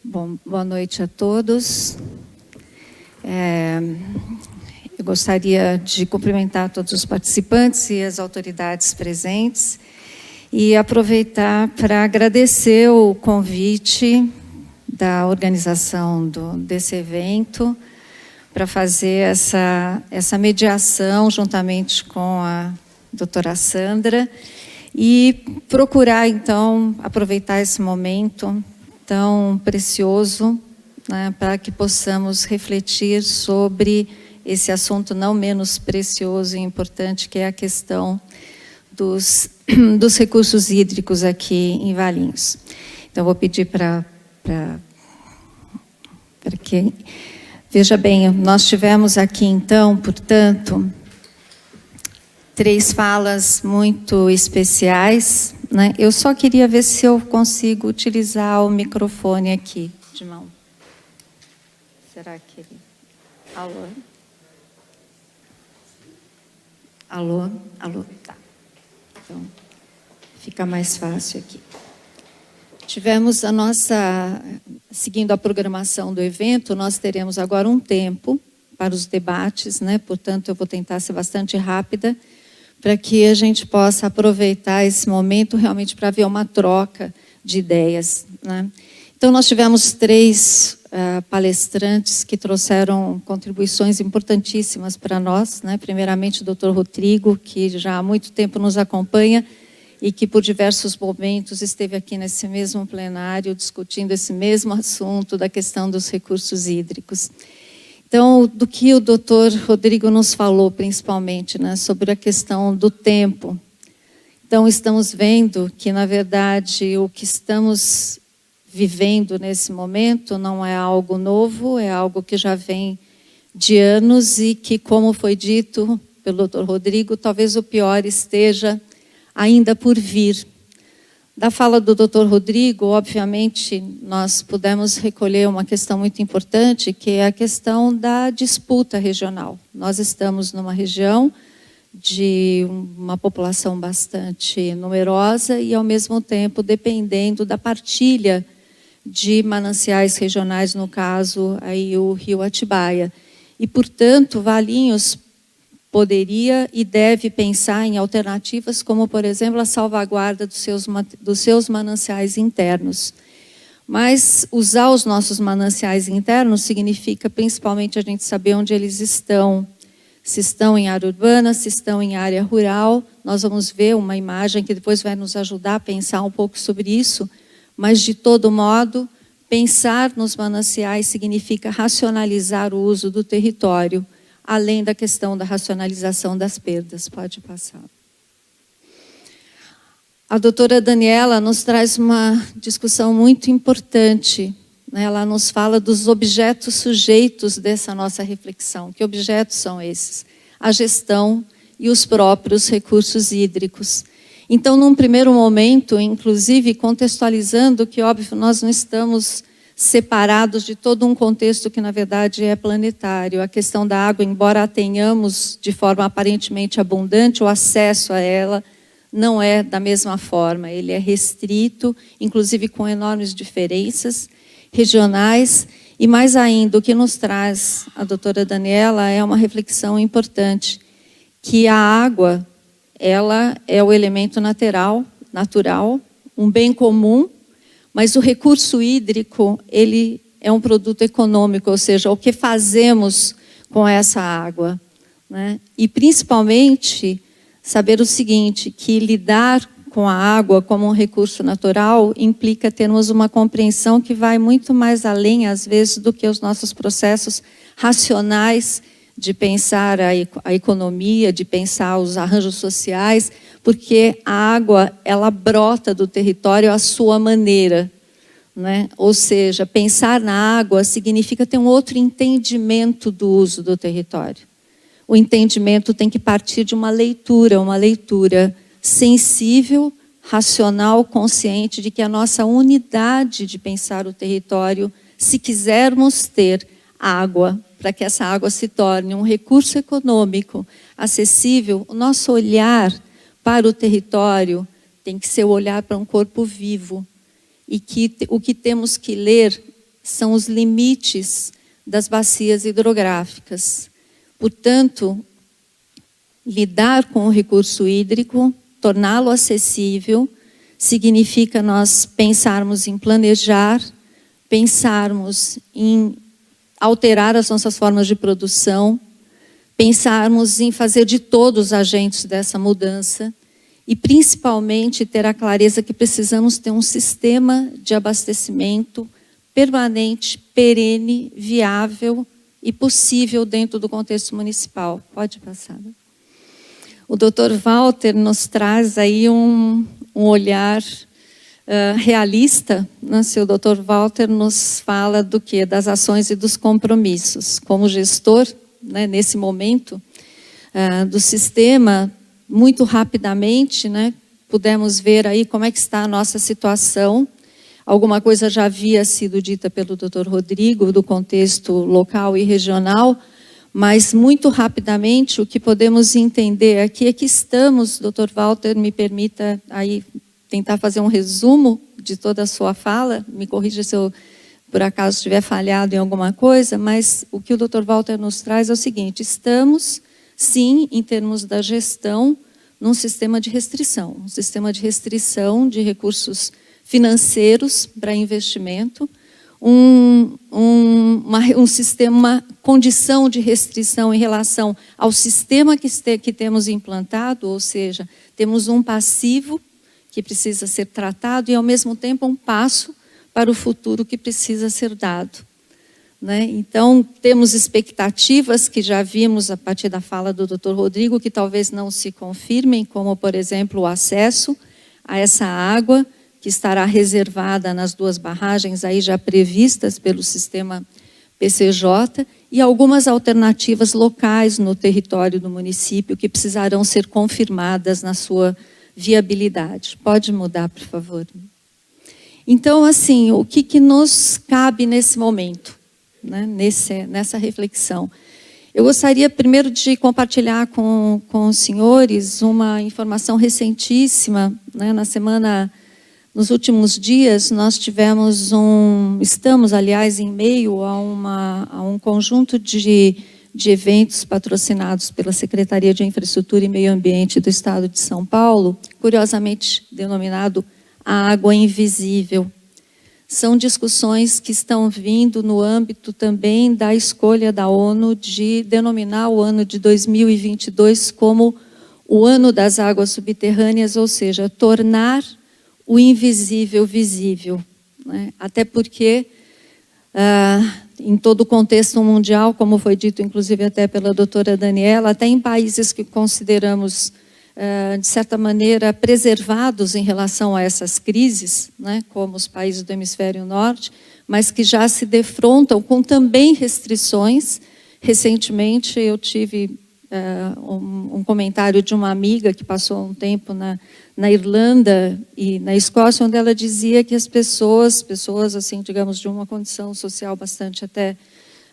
Bom, boa noite a todos. Eu gostaria de cumprimentar todos os participantes e as autoridades presentes e aproveitar para agradecer o convite da organização desse evento para fazer essa mediação juntamente com a doutora Sandra e procurar, então, aproveitar esse momento tão precioso, né, para que possamos refletir sobre esse assunto não menos precioso e importante, que é a questão dos recursos hídricos aqui em Valinhos. Então, vou pedir para que... Veja bem, nós tivemos aqui, então, portanto, 3 falas muito especiais, né? Eu só queria ver se eu consigo utilizar o microfone aqui, de mão. Será que ele... Alô? Alô? Alô? Tá. Então, fica mais fácil aqui. Tivemos a nossa... Seguindo a programação do evento, nós teremos agora um tempo para os debates, né? Portanto, eu vou tentar ser bastante rápida, para que a gente possa aproveitar esse momento realmente para ver uma troca de ideias, né? Então, nós tivemos 3 palestrantes que trouxeram contribuições importantíssimas para nós, né? Primeiramente, o Dr. Rodrigo, que já há muito tempo nos acompanha e que, por diversos momentos, esteve aqui nesse mesmo plenário discutindo esse mesmo assunto da questão dos recursos hídricos. Então, do que o doutor Rodrigo nos falou, principalmente, né, sobre a questão do tempo. Então, estamos vendo que, na verdade, o que estamos vivendo nesse momento não é algo novo, é algo que já vem de anos e que, como foi dito pelo doutor Rodrigo, talvez o pior esteja ainda por vir. Da fala do Dr. Rodrigo, obviamente, nós pudemos recolher uma questão muito importante, que é a questão da disputa regional. Nós estamos numa região de uma população bastante numerosa e, ao mesmo tempo, dependendo da partilha de mananciais regionais, no caso, aí o Rio Atibaia. E, portanto, Valinhos poderia e deve pensar em alternativas como, por exemplo, a salvaguarda dos seus mananciais internos. Mas usar os nossos mananciais internos significa principalmente a gente saber onde eles estão. Se estão em área urbana, se estão em área rural. Nós vamos ver uma imagem que depois vai nos ajudar a pensar um pouco sobre isso. Mas, de todo modo, pensar nos mananciais significa racionalizar o uso do território, além da questão da racionalização das perdas. Pode passar. A doutora Daniela nos traz uma discussão muito importante, né? Ela nos fala dos objetos sujeitos dessa nossa reflexão. Que objetos são esses? A gestão e os próprios recursos hídricos. Então, num primeiro momento, inclusive contextualizando que, óbvio, nós não estamos separados de todo um contexto que, na verdade, é planetário. A questão da água, embora a tenhamos de forma aparentemente abundante, o acesso a ela não é da mesma forma. Ele é restrito, inclusive com enormes diferenças regionais. E, mais ainda, o que nos traz a doutora Daniela é uma reflexão importante, que a água, ela é o elemento natural, um bem comum, mas o recurso hídrico, ele é um produto econômico, ou seja, o que fazemos com essa água, né? E, principalmente, saber o seguinte, que lidar com a água como um recurso natural implica termos uma compreensão que vai muito mais além, às vezes, do que os nossos processos racionais de pensar a economia, de pensar os arranjos sociais, porque a água, ela brota do território à sua maneira, né? Ou seja, pensar na água significa ter um outro entendimento do uso do território. O entendimento tem que partir de uma leitura sensível, racional, consciente de que a nossa unidade de pensar o território, se quisermos ter água, para que essa água se torne um recurso econômico acessível, o nosso olhar para o território tem que ser o olhar para um corpo vivo. E que o que temos que ler são os limites das bacias hidrográficas. Portanto, lidar com o recurso hídrico, torná-lo acessível, significa nós pensarmos em planejar, pensarmos em alterar as nossas formas de produção, pensarmos em fazer de todos os agentes dessa mudança e, principalmente, ter a clareza que precisamos ter um sistema de abastecimento permanente, perene, viável e possível dentro do contexto municipal. Pode passar. O Dr. Walter nos traz aí um olhar realista, né? Se o Dr. Walter nos fala do quê? Das ações e dos compromissos. Como gestor, né, nesse momento do sistema, muito rapidamente, né, pudemos ver aí como é que está a nossa situação. Alguma coisa já havia sido dita pelo Dr. Rodrigo, do contexto local e regional, mas muito rapidamente o que podemos entender aqui é que estamos, Dr. Walter, me permita aí tentar fazer um resumo de toda a sua fala, me corrija se eu por acaso estiver falhado em alguma coisa, mas o que o Dr. Walter nos traz é o seguinte: estamos, sim, em termos da gestão, num sistema de restrição, de recursos financeiros para investimento, um sistema, uma condição de restrição em relação ao sistema que temos implantado, ou seja, temos um passivo que precisa ser tratado e, ao mesmo tempo, um passo para o futuro que precisa ser dado, né? Então, temos expectativas que já vimos a partir da fala do Dr. Rodrigo, que talvez não se confirmem, como, por exemplo, o acesso a essa água que estará reservada nas 2 barragens aí já previstas pelo sistema PCJ e algumas alternativas locais no território do município que precisarão ser confirmadas na sua viabilidade. Pode mudar, por favor. Então, assim, o que nos cabe nesse momento, né, nessa reflexão? Eu gostaria primeiro de compartilhar com os senhores uma informação recentíssima, né, nos últimos dias, nós estamos, aliás, em meio a um conjunto de eventos patrocinados pela Secretaria de Infraestrutura e Meio Ambiente do Estado de São Paulo, curiosamente denominado a Água Invisível. São discussões que estão vindo no âmbito também da escolha da ONU de denominar o ano de 2022 como o ano das águas subterrâneas, ou seja, tornar o invisível visível, né? Até porque, em todo o contexto mundial, como foi dito inclusive até pela doutora Daniela, até em países que consideramos, de certa maneira, preservados em relação a essas crises, né, como os países do hemisfério norte, mas que já se defrontam com também restrições. Recentemente eu tive um comentário de uma amiga que passou um tempo na Irlanda e na Escócia, onde ela dizia que as pessoas assim, digamos, de uma condição social bastante até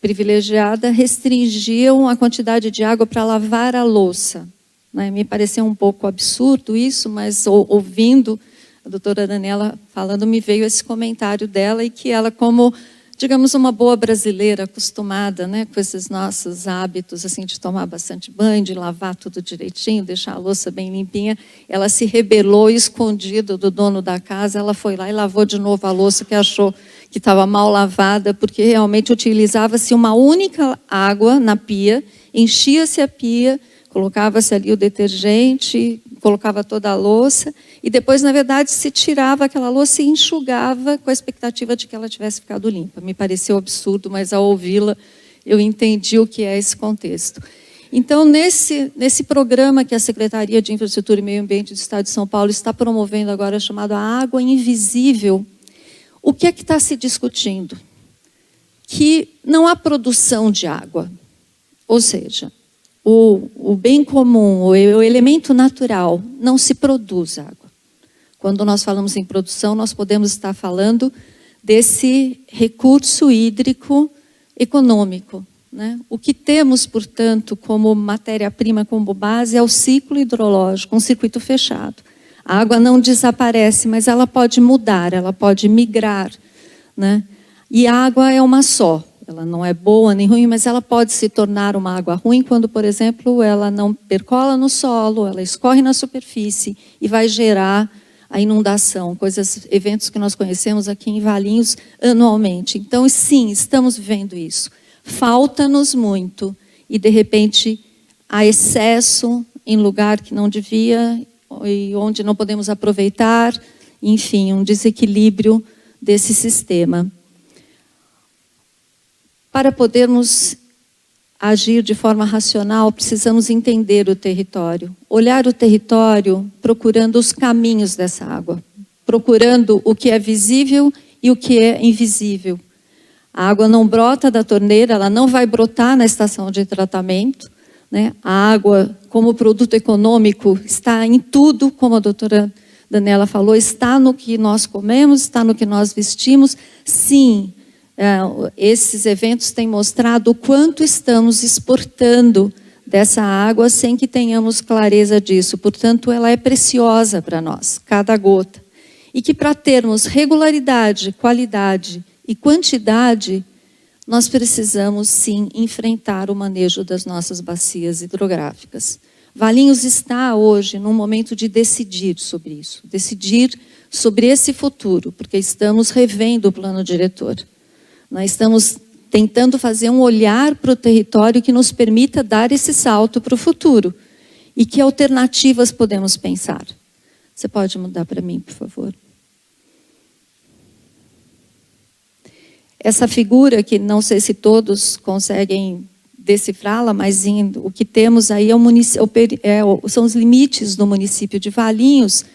privilegiada, restringiam a quantidade de água para lavar a louça, né? Me pareceu um pouco absurdo isso, mas ouvindo a doutora Daniela falando, me veio esse comentário dela, e que ela, como, digamos, uma boa brasileira acostumada, né, com esses nossos hábitos assim, de tomar bastante banho, de lavar tudo direitinho, deixar a louça bem limpinha, ela se rebelou, escondida do dono da casa, ela foi lá e lavou de novo a louça, que achou que estava mal lavada, porque realmente utilizava-se uma única água na pia, enchia-se a pia, colocava-se ali o detergente, colocava toda a louça, e depois, na verdade, se tirava aquela louça e enxugava com a expectativa de que ela tivesse ficado limpa. Me pareceu absurdo, mas ao ouvi-la, eu entendi o que é esse contexto. Então, nesse programa que a Secretaria de Infraestrutura e Meio Ambiente do Estado de São Paulo está promovendo agora, chamado a Água Invisível, o que é que está se discutindo? Que não há produção de água, ou seja, o bem comum, o elemento natural, não se produz água. Quando nós falamos em produção, nós podemos estar falando desse recurso hídrico econômico, né? O que temos, portanto, como matéria-prima, como base, é o ciclo hidrológico, um circuito fechado. A água não desaparece, mas ela pode mudar, ela pode migrar, né? E a água é uma só. Ela não é boa nem ruim, mas ela pode se tornar uma água ruim quando, por exemplo, ela não percola no solo, ela escorre na superfície e vai gerar a inundação, eventos que nós conhecemos aqui em Valinhos anualmente. Então, sim, estamos vivendo isso. Falta-nos muito e, de repente, há excesso em lugar que não devia e onde não podemos aproveitar, enfim, um desequilíbrio desse sistema. Para podermos agir de forma racional, precisamos entender o território. Olhar o território procurando os caminhos dessa água. Procurando o que é visível e o que é invisível. A água não brota da torneira, ela não vai brotar na estação de tratamento, né? A água, como produto econômico, está em tudo, como a doutora Daniela falou, está no que nós comemos, está no que nós vestimos. Sim, esses eventos têm mostrado o quanto estamos exportando dessa água sem que tenhamos clareza disso. Portanto, ela é preciosa para nós, cada gota. E que para termos regularidade, qualidade e quantidade, nós precisamos sim enfrentar o manejo das nossas bacias hidrográficas. Valinhos está hoje num momento de decidir sobre isso, decidir sobre esse futuro, porque estamos revendo o plano diretor. Nós estamos tentando fazer um olhar para o território que nos permita dar esse salto para o futuro. E que alternativas podemos pensar? Você pode mudar para mim, por favor? Essa figura, que não sei se todos conseguem decifrá-la, mas o que temos aí são os limites do município de Valinhos,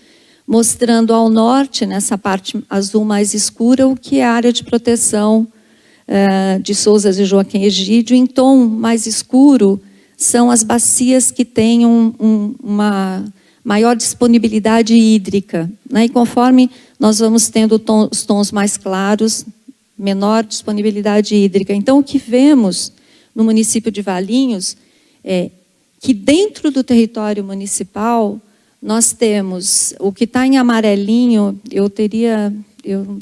mostrando ao norte, nessa parte azul mais escura, o que é a área de proteção de Sousas e Joaquim Egídio. Em tom mais escuro são as bacias que têm uma maior disponibilidade hídrica, né? E conforme nós vamos tendo os tons mais claros, menor disponibilidade hídrica. Então, o que vemos no município de Valinhos é que dentro do território municipal nós temos o que está em amarelinho.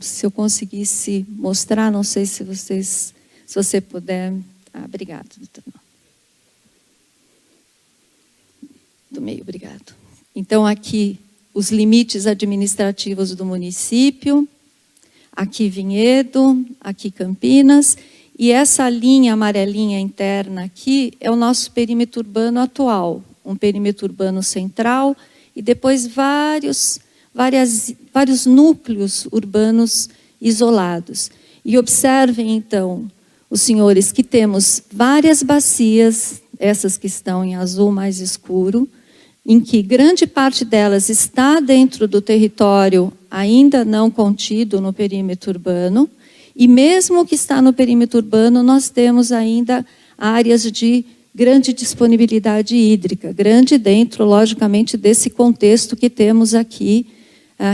Se eu conseguisse mostrar, não sei se você puder. Obrigada, doutor. Do meio, obrigado. Então, aqui, os limites administrativos do município, aqui Vinhedo, aqui Campinas, e essa linha amarelinha interna aqui é o nosso perímetro urbano atual, um perímetro urbano central, e depois vários núcleos urbanos isolados. E observem, então, os senhores, que temos várias bacias, essas que estão em azul mais escuro, em que grande parte delas está dentro do território ainda não contido no perímetro urbano, e mesmo o que está no perímetro urbano, nós temos ainda áreas de grande disponibilidade hídrica, grande dentro, logicamente, desse contexto que temos aqui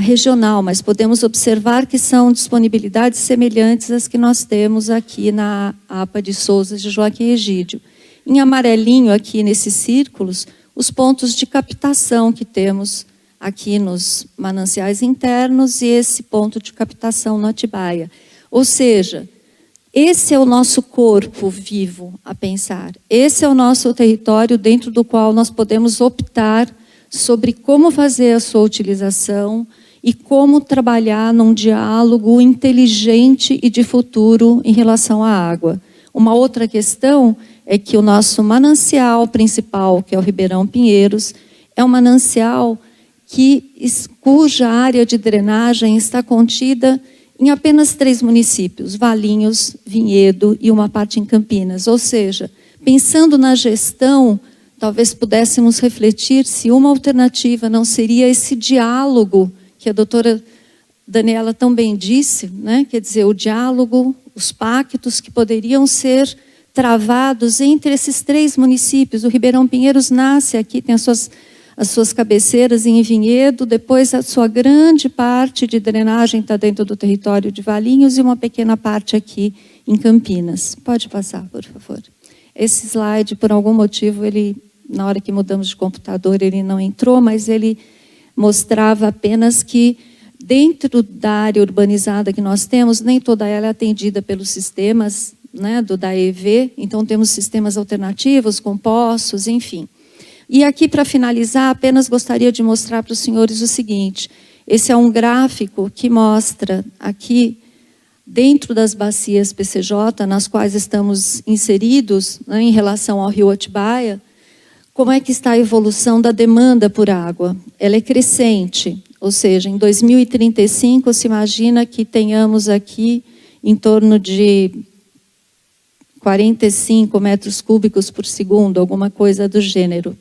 regional, mas podemos observar que são disponibilidades semelhantes às que nós temos aqui na APA de Sousas de Joaquim Egídio. Em amarelinho, aqui nesses círculos, os pontos de captação que temos aqui nos mananciais internos e esse ponto de captação no Atibaia. Ou seja, esse é o nosso corpo vivo a pensar. Esse é o nosso território dentro do qual nós podemos optar sobre como fazer a sua utilização e como trabalhar num diálogo inteligente e de futuro em relação à água. Uma outra questão é que o nosso manancial principal, que é o Ribeirão Pinheiros, é um manancial cuja área de drenagem está contida em apenas 3 municípios, Valinhos, Vinhedo e uma parte em Campinas. Ou seja, pensando na gestão, talvez pudéssemos refletir se uma alternativa não seria esse diálogo que a doutora Daniela tão bem disse, né? Quer dizer, o diálogo, os pactos que poderiam ser travados entre esses 3 municípios. O Ribeirão Pinheiros nasce aqui, tem as suas cabeceiras em Vinhedo, depois a sua grande parte de drenagem está dentro do território de Valinhos e uma pequena parte aqui em Campinas. Pode passar, por favor. Esse slide, por algum motivo, na hora que mudamos de computador, ele não entrou, mas ele mostrava apenas que Dentro da área urbanizada que nós temos, nem toda ela é atendida pelos sistemas, né, do DAEV, então temos sistemas alternativos, com poços, enfim. E aqui, para finalizar, apenas gostaria de mostrar para os senhores o seguinte: esse é um gráfico que mostra aqui, dentro das bacias PCJ, nas quais estamos inseridos, né, em relação ao rio Atibaia, como é que está a evolução da demanda por água. Ela é crescente, ou seja, em 2035 se imagina que tenhamos aqui em torno de 45 metros cúbicos por segundo, alguma coisa do gênero.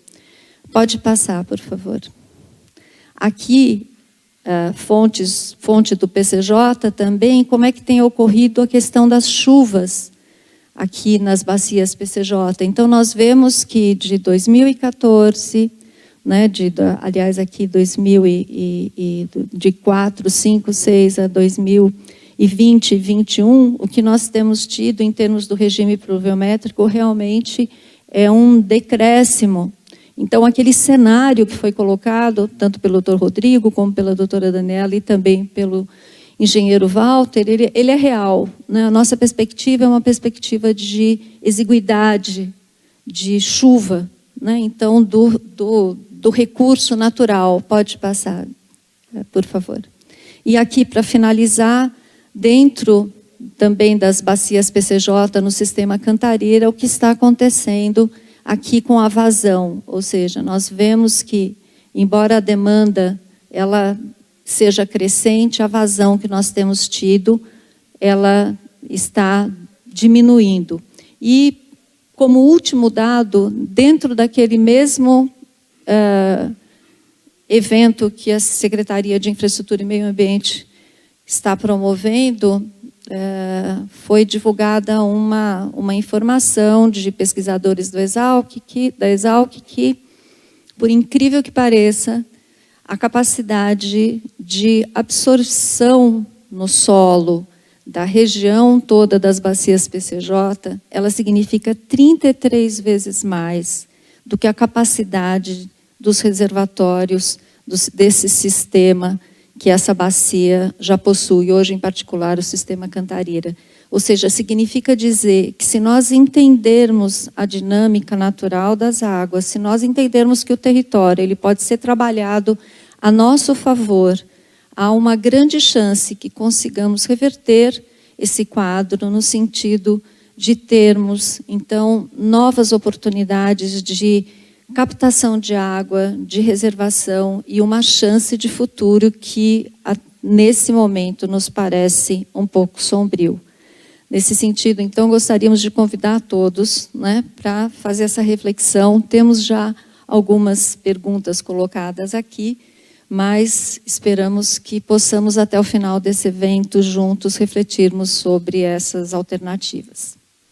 Pode passar, por favor. Aqui, fonte do PCJ também, como é que tem ocorrido a questão das chuvas aqui nas bacias PCJ. Então, nós vemos que de 2014, né, aliás, aqui de 4, 5, 6 a 2020 e 2021, o que nós temos tido em termos do regime pluviométrico realmente é um decréscimo. Então, aquele cenário que foi colocado, tanto pelo Dr. Rodrigo, como pela doutora Daniela e também pelo engenheiro Walter, ele é real, né? A nossa perspectiva é uma perspectiva de exiguidade, de chuva, né? Então, do recurso natural. Pode passar, por favor. E aqui, para finalizar, dentro também das bacias PCJ, no sistema Cantareira, o que está acontecendo aqui com a vazão, ou seja, nós vemos que, embora a demanda ela seja crescente, a vazão que nós temos tido, ela está diminuindo. E, como último dado, dentro daquele mesmo evento que a Secretaria de Infraestrutura e Meio Ambiente está promovendo, foi divulgada uma informação de pesquisadores da Exalc que, por incrível que pareça, a capacidade de absorção no solo da região toda das bacias PCJ, ela significa 33 vezes mais do que a capacidade dos reservatórios desse sistema que essa bacia já possui, hoje em particular o sistema Cantareira. Ou seja, significa dizer que se nós entendermos a dinâmica natural das águas, se nós entendermos que o território ele pode ser trabalhado a nosso favor, há uma grande chance que consigamos reverter esse quadro no sentido de termos, então, novas oportunidades de captação de água, de reservação e uma chance de futuro que, nesse momento, nos parece um pouco sombrio. Nesse sentido, então, gostaríamos de convidar a todos, né, para fazer essa reflexão. Temos já algumas perguntas colocadas aqui, mas esperamos que possamos, até o final desse evento, juntos refletirmos sobre essas alternativas.